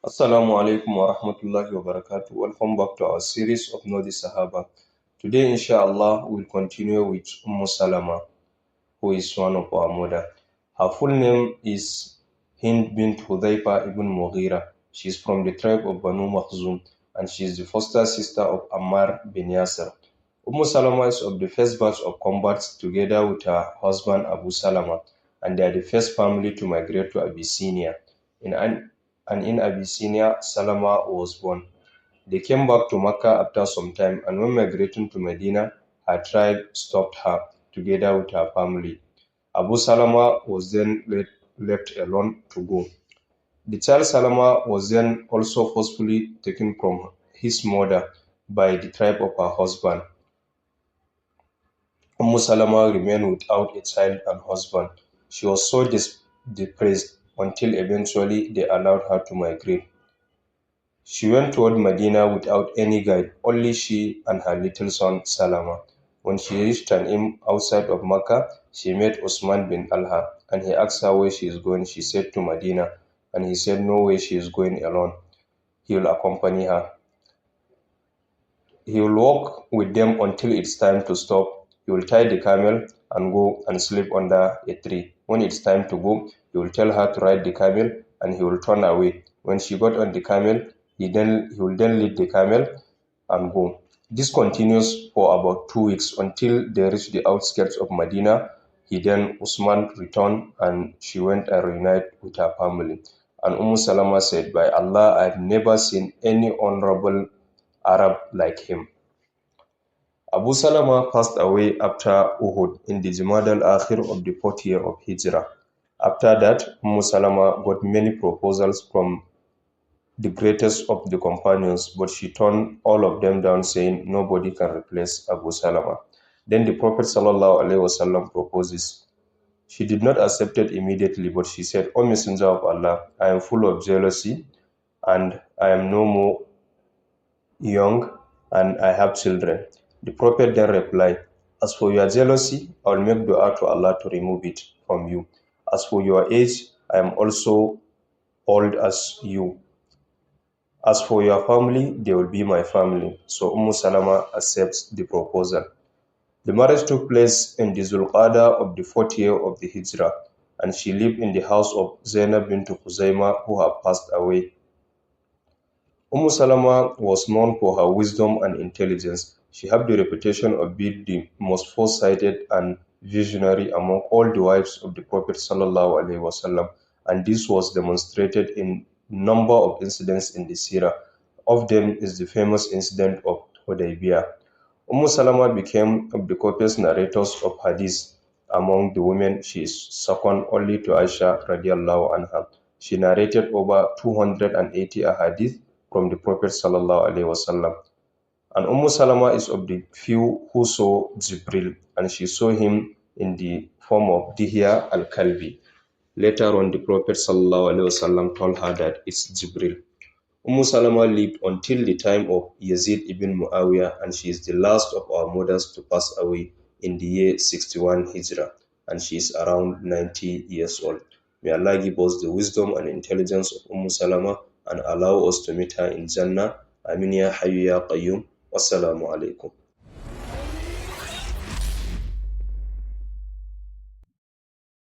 Assalamu alaikum wa rahmatullahi wa barakatuh. Welcome back to our series of Know the Sahaba. Today, inshallah, we'll continue with Salama, who is one of our mother. Her full name is Hind bint Hudayfa ibn Mughira. She is from the tribe of Banu Makhzum and she is the foster sister of Ammar bin Yasir. Salama is of the first batch of converts together with her husband Abu Salama, and they are the first family to migrate to Abyssinia. In an, and in Abyssinia, Salama was born. They came back to Mecca after some time, and when migrating to Medina, her tribe stopped her together with her family. Abu Salama was then left alone to go. The child Salama was then also forcefully taken from his mother by the tribe of her husband. Salama remained without a child and husband. She was so depressed until eventually they allowed her to migrate. She went toward Medina without any guide, only she and her little son Salama. When she reached Tan'im outside of Mecca, she met Usman bin Talha and he asked her where she is going. She said to Medina, and he said no way she is going alone. He will accompany her. He will walk with them until it's time to stop. He will tie the camel and go and sleep under a tree. When it's time to go, he will tell her to ride the camel and he will turn away. When she got on the camel, he will then lead the camel and go. This continues for about 2 weeks until they reach the outskirts of Medina. Usman returned and she went and reunited with her family. And Salama said, by Allah, I have never seen any honorable Arab like him. Abu Salama passed away after Uhud in the Jumad al-Akhir of the 4th year of Hijrah. After that, Salama got many proposals from the greatest of the companions, but she turned all of them down, saying nobody can replace Abu Salama. Then the Prophet ﷺ proposes. She did not accept it immediately, but she said, O Messenger of Allah, I am full of jealousy and I am no more young and I have children. The Prophet then replied, as for your jealousy, I will make dua to Allah to remove it from you. As for your age, I am also old as you. As for your family, they will be my family. So Salama accepts the proposal. The marriage took place in the Zulqada of the 4th year of the Hijrah, and she lived in the house of Zainab bint Khuzaima, who had passed away. Salama was known for her wisdom and intelligence. She had the reputation of being the most foresighted and visionary among all the wives of the Prophet ﷺ, and this was demonstrated in number of incidents in the Sirah. Of them is the famous incident of Hudaybiyah. Salama became of the copious narrators of hadith. Among the women, she is second only to Aisha radiallahu anha. She narrated over 280 ahadith from the Prophet sallallahu alaihi wasallam. And Salama is of the few who saw Jibril, and she saw him in the form of Dihya al-Kalbi. Later on, the Prophet sallallahu alaihi wasallam told her that it's Jibril. Salama lived until the time of Yazid ibn Muawiyah, and she is the last of our mothers to pass away in the year 61 Hijrah, and she is around 90 years old. May Allah give us the wisdom and intelligence of Salama and allow us to meet her in Jannah. Amin ya Hayyu ya Qayyum. Wassalamu alaikum.